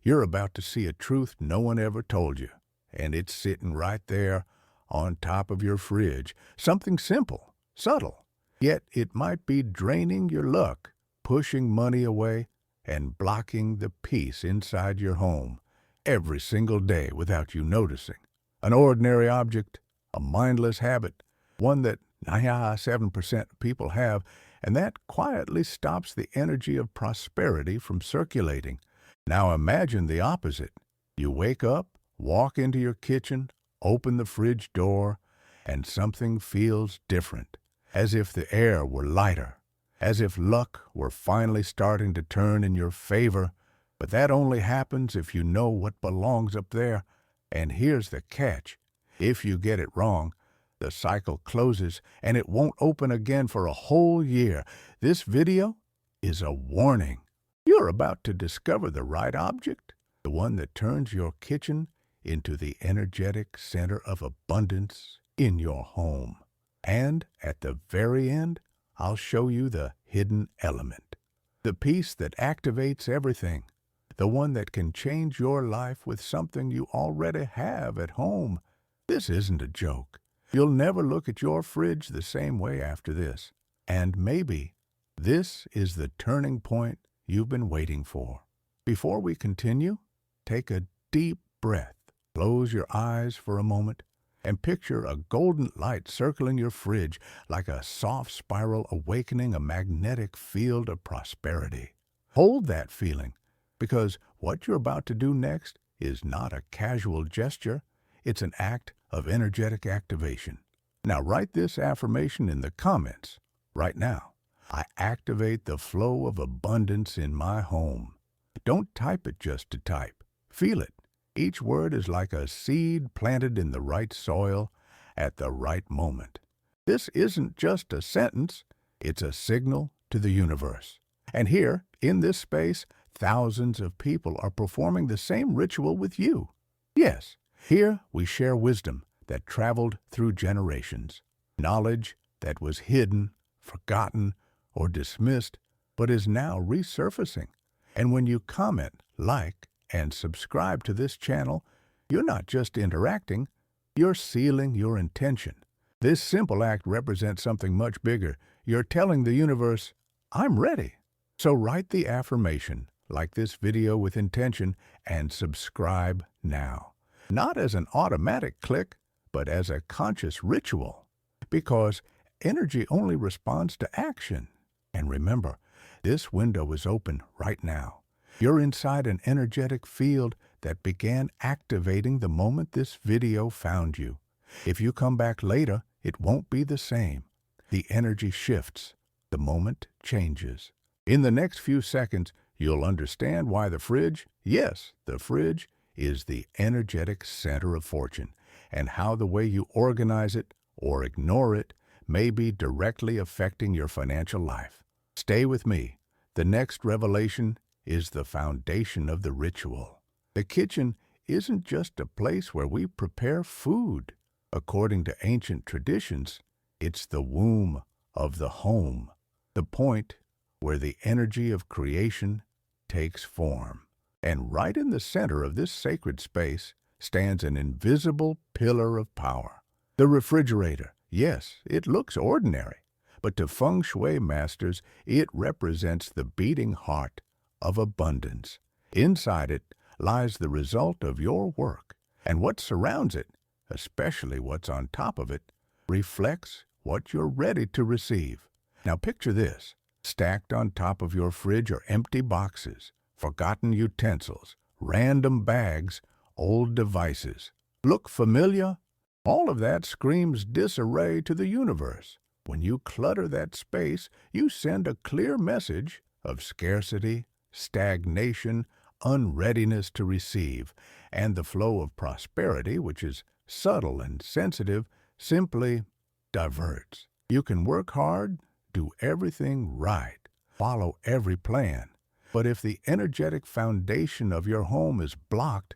You're about to see a truth no one ever told you, and it's sitting right there on top of your fridge. Something simple, subtle, yet it might be draining your luck, pushing money away, and blocking the peace inside your home every single day without you noticing. An ordinary object, a mindless habit, one that 7% of people have, and that quietly stops the energy of prosperity from circulating. Now imagine the opposite. You wake up, walk into your kitchen, open the fridge door, and something feels different, as if the air were lighter, as if luck were finally starting to turn in your favor. But that only happens if you know what belongs up there. And here's the catch. If you get it wrong, the cycle closes and it won't open again for a whole year. This video is a warning. You're about to discover the right object, the one that turns your kitchen into the energetic center of abundance in your home. And at the very end, I'll show you the hidden element, the piece that activates everything, the one that can change your life with something you already have at home. This isn't a joke. You'll never look at your fridge the same way after this. And maybe this is the turning point you've been waiting for. Before we continue, take a deep breath, close your eyes for a moment, and picture a golden light circling your fridge like a soft spiral awakening a magnetic field of prosperity. Hold that feeling, because what you're about to do next is not a casual gesture. It's an act of energetic activation. Now write this affirmation in the comments right now. I activate the flow of abundance in my home. Don't type it just to type. Feel it. Each word is like a seed planted in the right soil at the right moment. This isn't just a sentence, it's a signal to the universe. And here, in this space, thousands of people are performing the same ritual with you. Yes, here we share wisdom that traveled through generations, knowledge that was hidden, forgotten, or dismissed, but is now resurfacing. And when you comment, like, and subscribe to this channel, you're not just interacting, you're sealing your intention. This simple act represents something much bigger. You're telling the universe, I'm ready. So write the affirmation, like this video with intention, and subscribe now. Not as an automatic click, but as a conscious ritual. Because energy only responds to action. And remember, this window is open right now. You're inside an energetic field that began activating the moment this video found you. If you come back later, it won't be the same. The energy shifts. The moment changes. In the next few seconds, you'll understand why the fridge, yes, the fridge, is the energetic center of fortune, and how the way you organize it or ignore it may be directly affecting your financial life. Stay with me. The next revelation is the foundation of the ritual. The kitchen isn't just a place where we prepare food. According to ancient traditions, it's the womb of the home, the point where the energy of creation takes form. And right in the center of this sacred space stands an invisible pillar of power. The refrigerator. Yes, it looks ordinary, but to feng shui masters, it represents the beating heart of abundance. Inside it lies the result of your work, and what surrounds it, especially what's on top of it, reflects what you're ready to receive. Now picture this. Stacked on top of your fridge are empty boxes, forgotten utensils, random bags, old devices. Look familiar? All of that screams disarray to the universe. When you clutter that space, you send a clear message of scarcity, stagnation, unreadiness to receive, and the flow of prosperity, which is subtle and sensitive, simply diverts. You can work hard, do everything right, follow every plan, but if the energetic foundation of your home is blocked,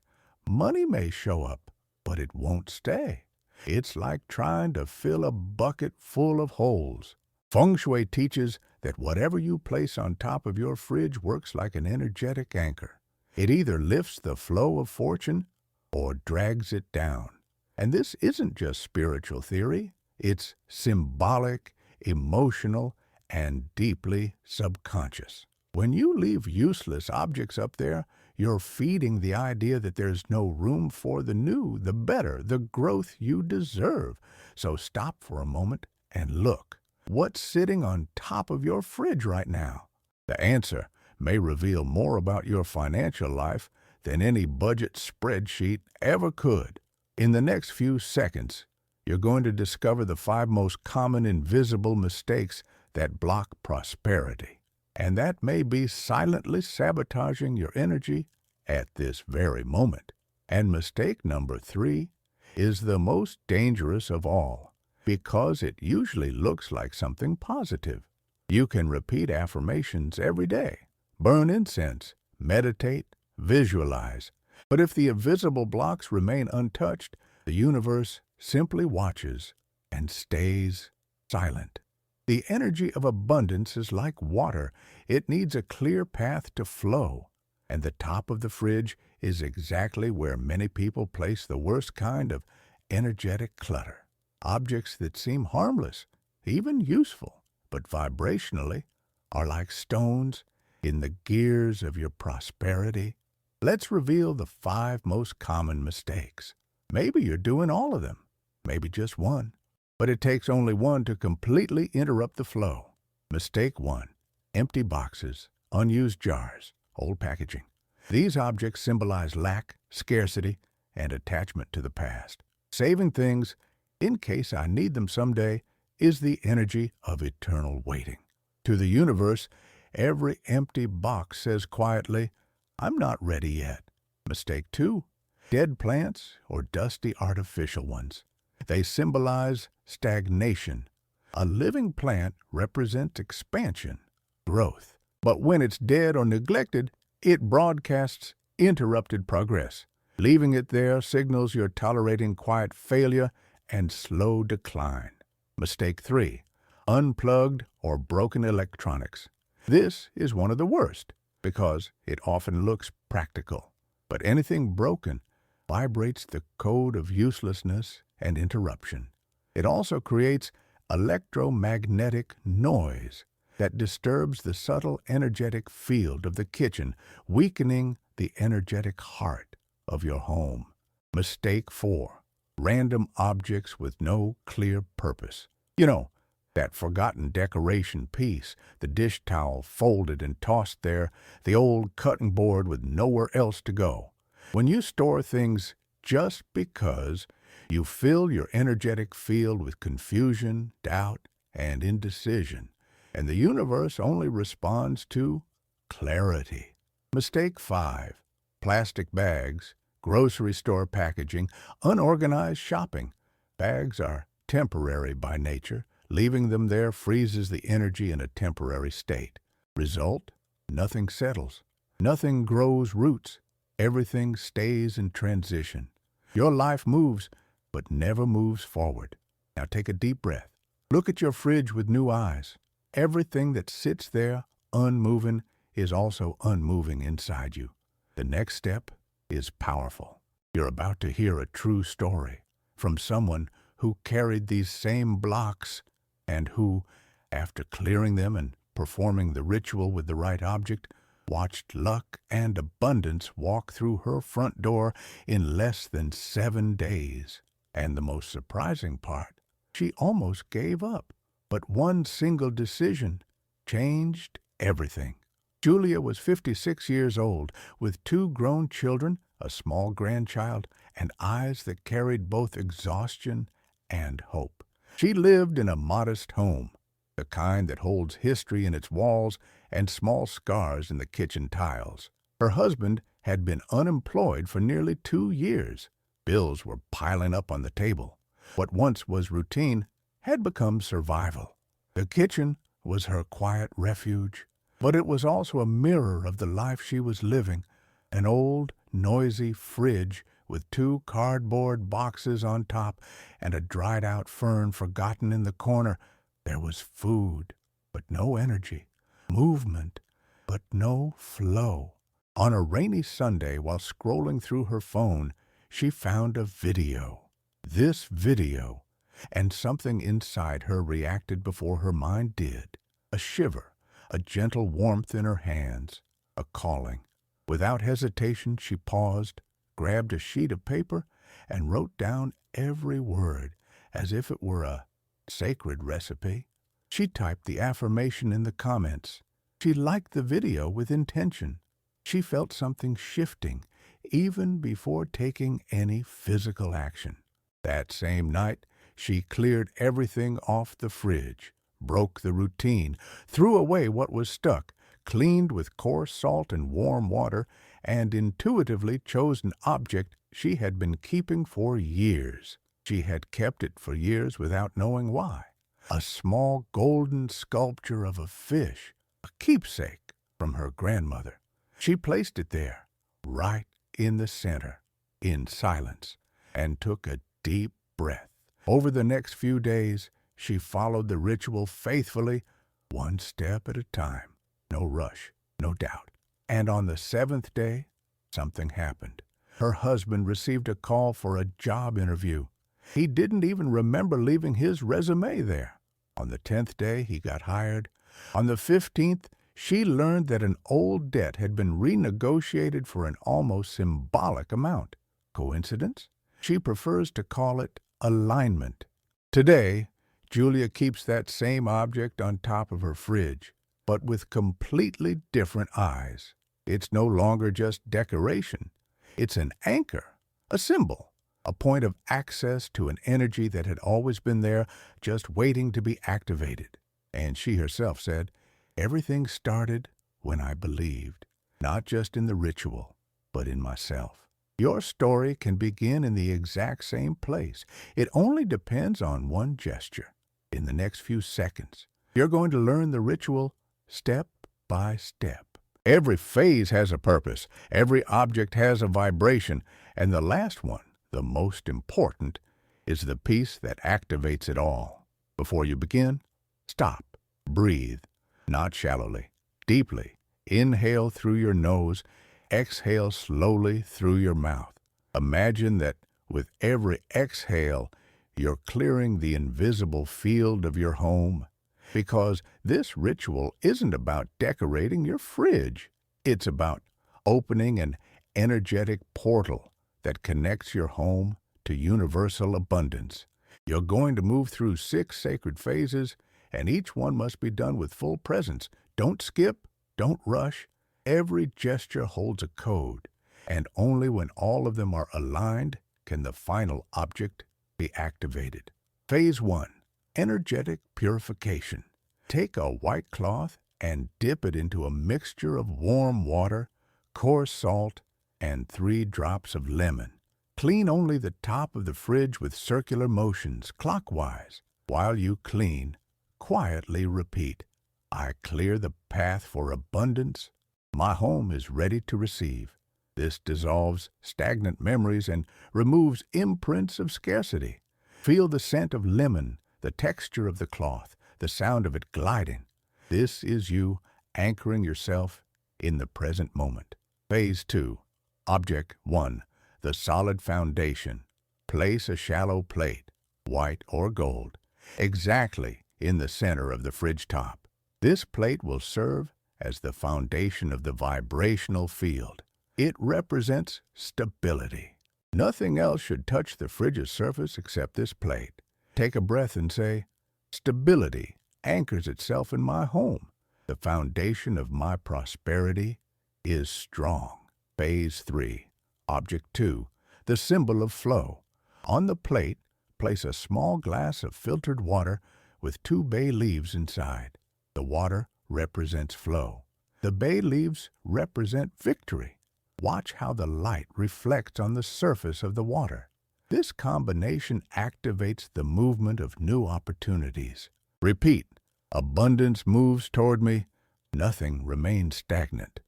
money may show up, but it won't stay. It's like trying to fill a bucket full of holes. Feng Shui teaches that whatever you place on top of your fridge works like an energetic anchor. It either lifts the flow of fortune or drags it down. And this isn't just spiritual theory. It's symbolic, emotional, and deeply subconscious. When you leave useless objects up there, you're feeding the idea that there's no room for the new, the better, the growth you deserve. So stop for a moment and look. What's sitting on top of your fridge right now? The answer may reveal more about your financial life than any budget spreadsheet ever could. In the next few seconds, you're going to discover the 5 most common invisible mistakes that block prosperity. And that may be silently sabotaging your energy at this very moment. And mistake number 3 is the most dangerous of all because it usually looks like something positive. You can repeat affirmations every day, burn incense, meditate, visualize. But if the invisible blocks remain untouched, the universe simply watches and stays silent. The energy of abundance is like water. It needs a clear path to flow. And the top of the fridge is exactly where many people place the worst kind of energetic clutter. Objects that seem harmless, even useful, but vibrationally are like stones in the gears of your prosperity. Let's reveal the 5 most common mistakes. Maybe you're doing all of them, maybe just one. But it takes only one to completely interrupt the flow. Mistake 1. Empty boxes, unused jars, old packaging. These objects symbolize lack, scarcity, and attachment to the past. Saving things, in case I need them someday, is the energy of eternal waiting. To the universe, every empty box says quietly, I'm not ready yet. Mistake 2. Dead plants or dusty artificial ones. They symbolize stagnation. A living plant represents expansion, growth. But when it's dead or neglected, it broadcasts interrupted progress. Leaving it there signals you're tolerating quiet failure and slow decline. Mistake 3. Unplugged or broken electronics. This is one of the worst because it often looks practical. But anything broken vibrates the code of uselessness and interruption. It also creates electromagnetic noise that disturbs the subtle energetic field of the kitchen, weakening the energetic heart of your home. Mistake 4. Random objects with no clear purpose. You know, that forgotten decoration piece, the dish towel folded and tossed there, the old cutting board with nowhere else to go. When you store things just because, you fill your energetic field with confusion, doubt, and indecision, and the universe only responds to clarity. Mistake 5. Plastic bags, grocery store packaging, unorganized shopping. Bags are temporary by nature. Leaving them there freezes the energy in a temporary state. Result? Nothing settles. Nothing grows roots. Everything stays in transition. Your life moves, but never moves forward. Now take a deep breath. Look at your fridge with new eyes. Everything that sits there, unmoving, is also unmoving inside you. The next step is powerful. You're about to hear a true story from someone who carried these same blocks and who, after clearing them and performing the ritual with the right object, watched luck and abundance walk through her front door in less than 7 days. And the most surprising part, she almost gave up. But one single decision changed everything. Julia was 56 years old, with 2 grown children, a small grandchild, and eyes that carried both exhaustion and hope. She lived in a modest home, the kind that holds history in its walls and small scars in the kitchen tiles. Her husband had been unemployed for nearly 2 years. Bills were piling up on the table. What once was routine had become survival. The kitchen was her quiet refuge, but it was also a mirror of the life she was living. An old, noisy fridge with 2 cardboard boxes on top and a dried-out fern forgotten in the corner. There was food, but no energy, movement, but no flow. On a rainy Sunday, while scrolling through her phone, she found a video. This video, and something inside her reacted before her mind did. A shiver, a gentle warmth in her hands, a calling. Without hesitation, she paused, grabbed a sheet of paper, and wrote down every word as if it were a sacred recipe. She typed the affirmation in the comments. She liked the video with intention. She felt something shifting even before taking any physical action. That same night, she cleared everything off the fridge, broke the routine, threw away what was stuck, cleaned with coarse salt and warm water, and intuitively chose an object she had been keeping for years. She had kept it for years without knowing why. A small golden sculpture of a fish, a keepsake from her grandmother. She placed it there, right in the center, in silence, and took a deep breath. Over the next few days, she followed the ritual faithfully, one step at a time. No rush, no doubt. And on the seventh day, something happened. Her husband received a call for a job interview. He didn't even remember leaving his resume there. On the 10th day, he got hired. On the 15th, she learned that an old debt had been renegotiated for an almost symbolic amount. Coincidence? She prefers to call it alignment. Today, Julia keeps that same object on top of her fridge, but with completely different eyes. It's no longer just decoration. It's an anchor, a symbol, a point of access to an energy that had always been there, just waiting to be activated. And she herself said, "Everything started when I believed, not just in the ritual, but in myself." Your story can begin in the exact same place. It only depends on one gesture. In the next few seconds, you're going to learn the ritual step by step. Every phase has a purpose. Every object has a vibration. And the last one, the most important, is the piece that activates it all. Before you begin, stop. Breathe. Not shallowly, deeply. Inhale through your nose, exhale slowly through your mouth. Imagine that with every exhale, you're clearing the invisible field of your home. Because this ritual isn't about decorating your fridge. It's about opening an energetic portal that connects your home to universal abundance. You're going to move through 6 sacred phases, and each one must be done with full presence. Don't skip, don't rush. Every gesture holds a code, and only when all of them are aligned can the final object be activated. Phase 1. Energetic purification. Take a white cloth and dip it into a mixture of warm water, coarse salt, and 3 drops of lemon. Clean only the top of the fridge with circular motions, clockwise. While you clean, quietly repeat, "I clear the path for abundance. My home is ready to receive." This dissolves stagnant memories and removes imprints of scarcity. Feel the scent of lemon, the texture of the cloth, the sound of it gliding. This is you anchoring yourself in the present moment. Phase 2. Object 1. The solid foundation. Place a shallow plate, white or gold, exactly in the center of the fridge top. This plate will serve as the foundation of the vibrational field. It represents stability. Nothing else should touch the fridge's surface except this plate. Take a breath and say, "Stability anchors itself in my home. The foundation of my prosperity is strong." Phase 3. Object 2. The symbol of flow. On the plate, place a small glass of filtered water with 2 bay leaves inside. The water represents flow. The bay leaves represent victory. Watch how the light reflects on the surface of the water. This combination activates the movement of new opportunities. Repeat, "Abundance moves toward me. Nothing remains stagnant."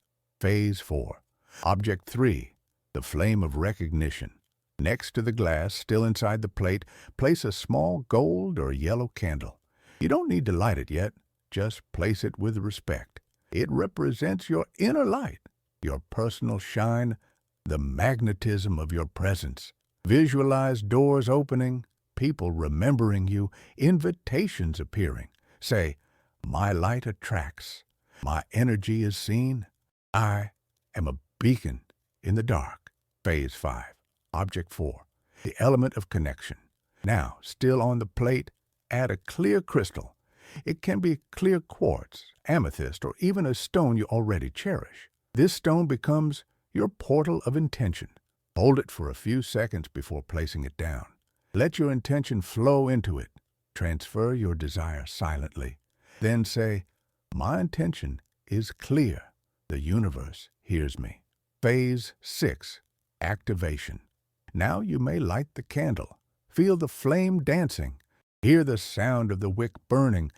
Phase 4. Object 3. The flame of recognition. Next to the glass, still inside the plate, place a small gold or yellow candle. You don't need to light it yet. Just place it with respect. It represents your inner light. your personal shine, the magnetism of your presence. Visualize doors opening, people remembering you, invitations appearing. Say, my light attracts, my energy is seen. I am a beacon in the dark. Phase 5. Object 4. The element of connection. Now, still on the plate, add a clear crystal. It can be clear quartz, amethyst, or even a stone you already cherish. This stone becomes your portal of intention. Hold it for a few seconds before placing it down. Let your intention flow into it. Transfer your desire silently. Then say, my intention is clear. The universe hears me. Phase 6. Activation. Now you may light the candle. Feel the flame dancing. Hear the sound of the wick burning.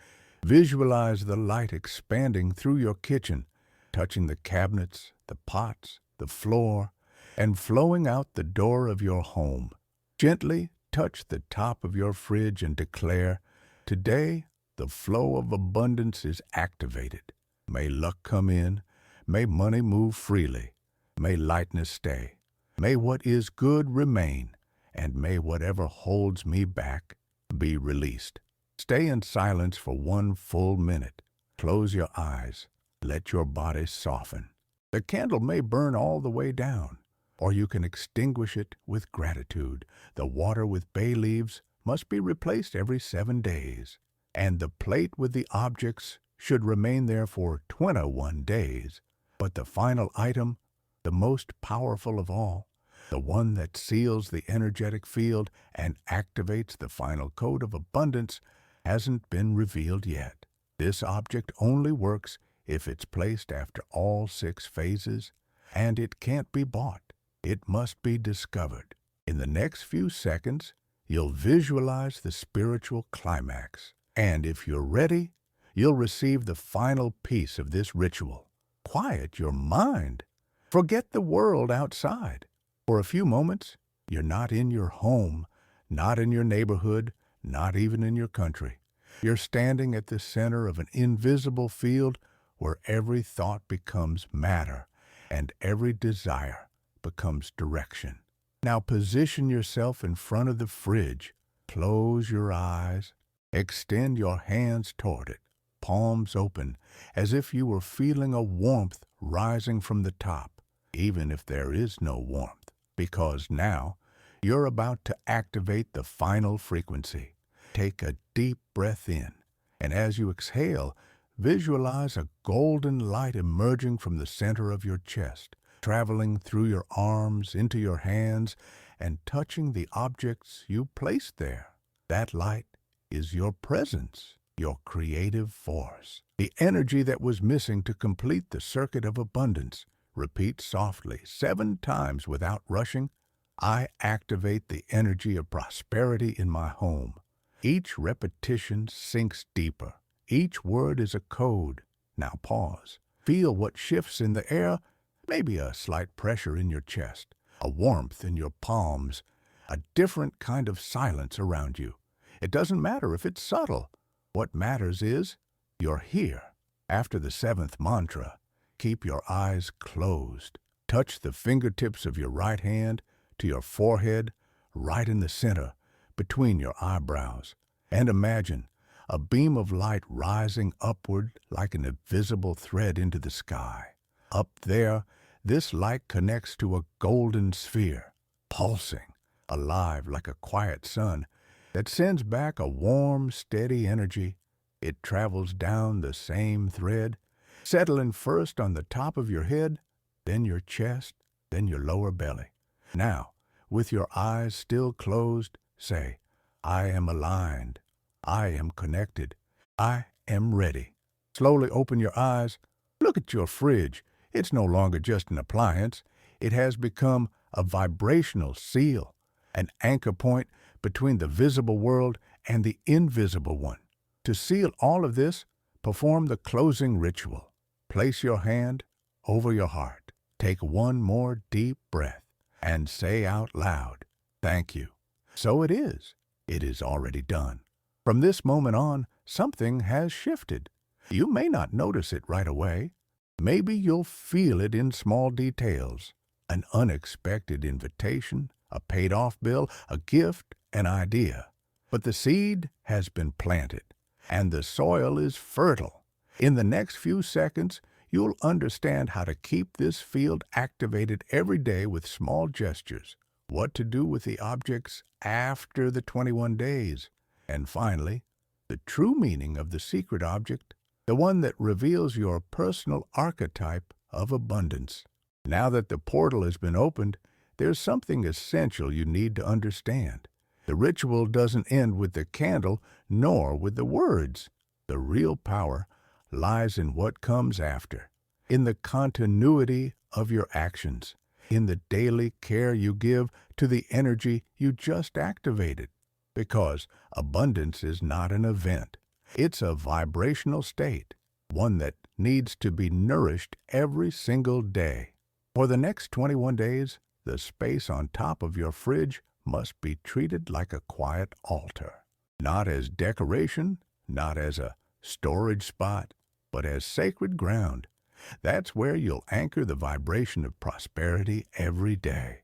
Visualize the light expanding through your kitchen, touching the cabinets, the pots, the floor, and flowing out the door of your home. Gently touch the top of your fridge and declare, today the flow of abundance is activated. May luck come in. May money move freely. May lightness stay. May what is good remain. And may whatever holds me back be released. Stay in silence for 1 full minute. Close your eyes. Let your body soften. The candle may burn all the way down, or you can extinguish it with gratitude. The water with bay leaves must be replaced every 7 days, and the plate with the objects should remain there for 21 days. But the final item, the most powerful of all, the one that seals the energetic field and activates the final code of abundance, hasn't been revealed yet. This object only works if it's placed after all 6 phases, and it can't be bought. It must be discovered. In the next few seconds, you'll visualize the spiritual climax. And if you're ready, you'll receive the final piece of this ritual. Quiet your mind. Forget the world outside. For a few moments, you're not in your home, not in your neighborhood, not even in your country. You're standing at the center of an invisible field where every thought becomes matter and every desire becomes direction. Now position yourself in front of the fridge. Close your eyes. Extend your hands toward it, palms open, as if you were feeling a warmth rising from the top, even if there is no warmth, because now you're about to activate the final frequency. Take a deep breath in, and as you exhale, visualize a golden light emerging from the center of your chest, traveling through your arms into your hands and touching the objects you placed there. That light is your presence, your creative force, the energy that was missing to complete the circuit of abundance. Repeat softly 7 times without rushing. I activate the energy of prosperity in my home. Each repetition sinks deeper. Each word is a code. Now pause. Feel what shifts in the air, maybe a slight pressure in your chest, a warmth in your palms, a different kind of silence around you. It doesn't matter if it's subtle. What matters is you're here. After the 7th mantra, keep your eyes closed. Touch the fingertips of your right hand to your forehead, right in the center, between your eyebrows, and imagine a beam of light rising upward like an invisible thread into the sky. Up there, this light connects to a golden sphere, pulsing, alive like a quiet sun, that sends back a warm, steady energy. It travels down the same thread, settling first on the top of your head, then your chest, then your lower belly. Now, with your eyes still closed, say, I am aligned. I am connected. I am ready. Slowly open your eyes. Look at your fridge. It's no longer just an appliance. It has become a vibrational seal, an anchor point between the visible world and the invisible one. To seal all of this, perform the closing ritual. Place your hand over your heart. Take 1 more deep breath and say out loud, thank you. So it is. It is already done. From this moment on, something has shifted. You may not notice it right away. Maybe you'll feel it in small details, an unexpected invitation, a paid-off bill, a gift, an idea. But the seed has been planted, and the soil is fertile. In the next few seconds, you'll understand how to keep this field activated every day with small gestures, what to do with the objects after the 21 days, and finally, the true meaning of the secret object, the one that reveals your personal archetype of abundance. Now that the portal has been opened, there's something essential you need to understand. The ritual doesn't end with the candle, nor with the words. The real power lies in what comes after, in the continuity of your actions, in the daily care you give to the energy you just activated. Because abundance is not an event. It's a vibrational state, one that needs to be nourished every single day. For the next 21 days, the space on top of your fridge must be treated like a quiet altar. Not as decoration, not as a storage spot, but as sacred ground. That's where you'll anchor the vibration of prosperity every day.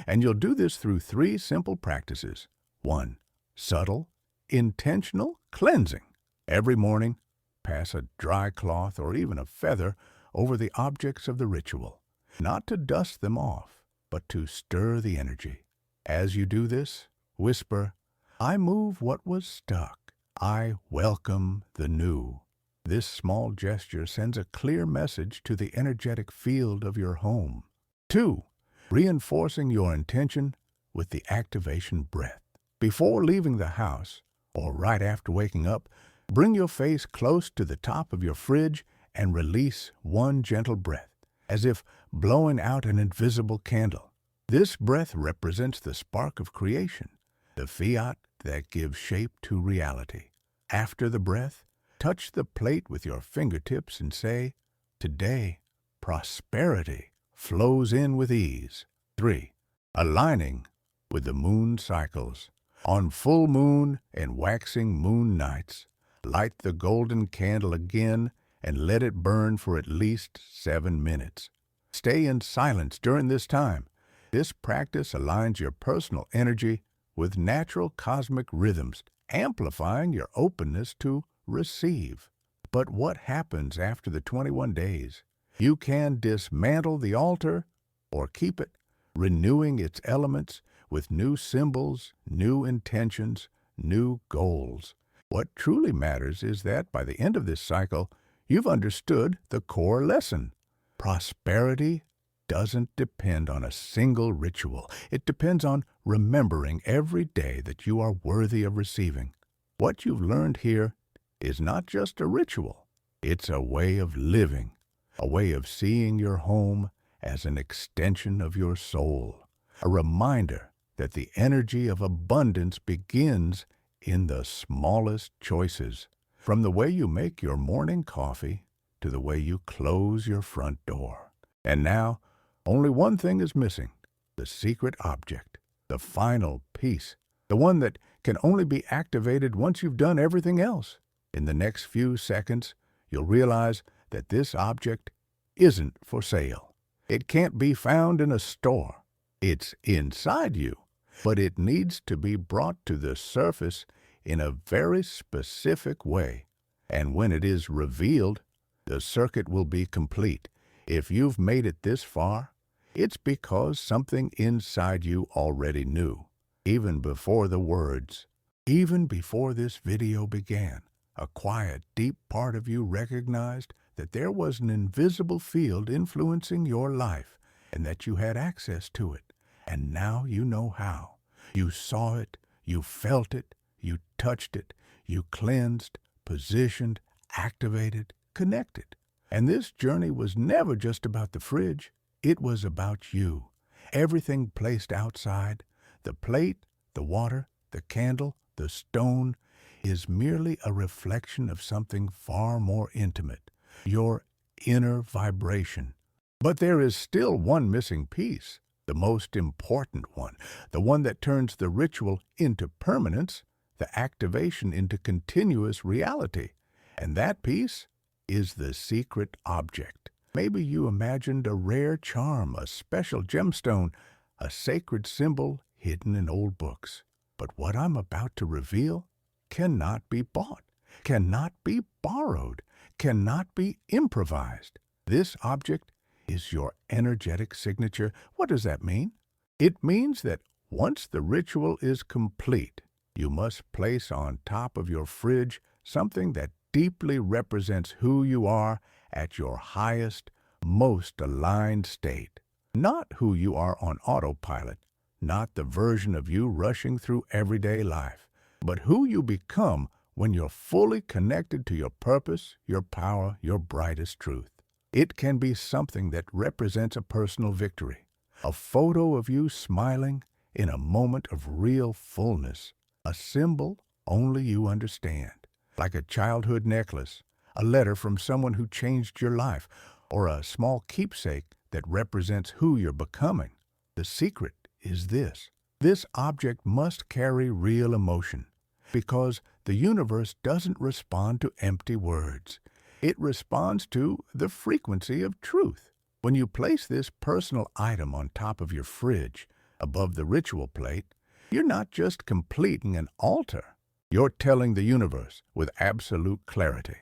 And you'll do this through 3 simple practices. 1. Subtle, intentional cleansing. Every morning, pass a dry cloth or even a feather over the objects of the ritual, not to dust them off, but to stir the energy. As you do this, whisper, "I move what was stuck. I welcome the new." This small gesture sends a clear message to the energetic field of your home. 2. Reinforcing your intention with the activation breath. Before leaving the house, or right after waking up, bring your face close to the top of your fridge and release one gentle breath, as if blowing out an invisible candle. This breath represents the spark of creation, the fiat that gives shape to reality. After the breath, touch the plate with your fingertips and say, "Today, prosperity flows in with ease." 3. Aligning with the moon cycles. On full moon and waxing moon nights, light the golden candle again and let it burn for at least 7 minutes. Stay in silence during this time. This practice aligns your personal energy with natural cosmic rhythms, amplifying your openness to receive. But what happens after the 21 days? You can dismantle the altar or keep it, renewing its elements with new symbols, new intentions, new goals. What truly matters is that by the end of this cycle, you've understood the core lesson. Prosperity doesn't depend on a single ritual. It depends on remembering every day that you are worthy of receiving. What you've learned here is not just a ritual. It's a way of living, a way of seeing your home as an extension of your soul, a reminder that the energy of abundance begins in the smallest choices, from the way you make your morning coffee to the way you close your front door. And now, only one thing is missing, the secret object, the final piece, the one that can only be activated once you've done everything else. In the next few seconds, you'll realize that this object isn't for sale. It can't be found in a store. It's inside you, but it needs to be brought to the surface in a very specific way. And when it is revealed, the circuit will be complete. If you've made it this far, it's because something inside you already knew, even before the words. Even before this video began, a quiet, deep part of you recognized that there was an invisible field influencing your life and that you had access to it. And now you know how. You saw it, you felt it, you touched it, you cleansed, positioned, activated, connected. And this journey was never just about the fridge. It was about you. Everything placed outside, the plate, the water, the candle, the stone, is merely a reflection of something far more intimate, your inner vibration. But there is still one missing piece, the most important one, the one that turns the ritual into permanence, the activation into continuous reality. And that piece is the secret object, Maybe you imagined a rare charm, a special gemstone, a sacred symbol hidden in old books. But what I'm about to reveal cannot be bought, cannot be borrowed, cannot be improvised. This object is your energetic signature. What does that mean? It means that once the ritual is complete, you must place on top of your fridge something that deeply represents who you are at your highest, most aligned state. Not who you are on autopilot, not the version of you rushing through everyday life, but who you become when you're fully connected to your purpose, your power, your brightest truth. It can be something that represents a personal victory, a photo of you smiling in a moment of real fullness, a symbol only you understand, like a childhood necklace, a letter from someone who changed your life, or a small keepsake that represents who you're becoming. The secret is this. This object must carry real emotion, because the universe doesn't respond to empty words. It responds to the frequency of truth. When you place this personal item on top of your fridge, above the ritual plate, you're not just completing an altar. You're telling the universe with absolute clarity,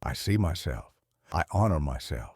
I see myself. I honor myself.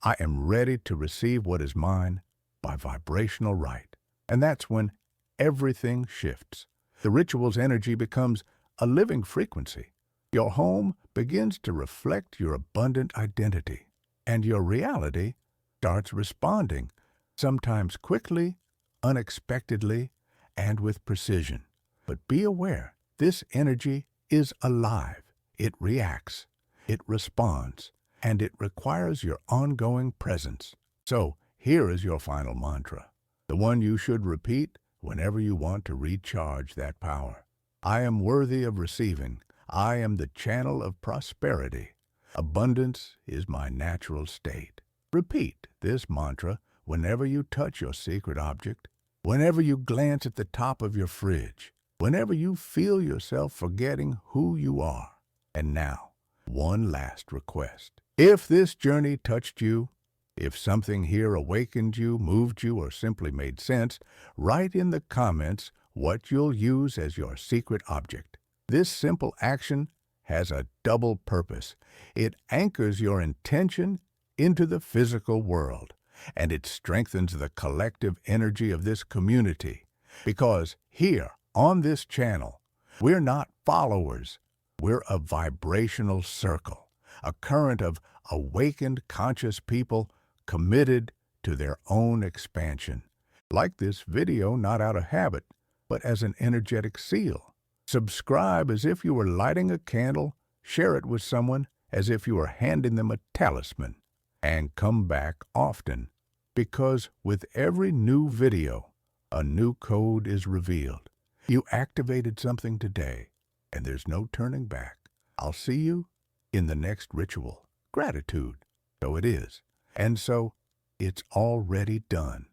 I am ready to receive what is mine by vibrational right. And that's when everything shifts. The ritual's energy becomes a living frequency. Your home begins to reflect your abundant identity, and your reality starts responding, sometimes quickly, unexpectedly, and with precision. But be aware, this energy is alive. It reacts, it responds, and it requires your ongoing presence. So, here is your final mantra, the one you should repeat whenever you want to recharge that power. I am worthy of receiving. I am the channel of prosperity. Abundance is my natural state. Repeat this mantra whenever you touch your secret object, whenever you glance at the top of your fridge, whenever you feel yourself forgetting who you are. And now, one last request. If this journey touched you, if something here awakened you, moved you, or simply made sense, write in the comments what you'll use as your secret object. This simple action has a double purpose. It anchors your intention into the physical world, and it strengthens the collective energy of this community. Because here, on this channel, we're not followers. We're a vibrational circle, a current of awakened conscious people committed to their own expansion. Like this video not out of habit, but as an energetic seal. Subscribe as if you were lighting a candle, share it with someone as if you were handing them a talisman, and come back often, because with every new video, a new code is revealed. You activated something today, and there's no turning back. I'll see you in the next ritual. Gratitude. So it is. And so, it's already done.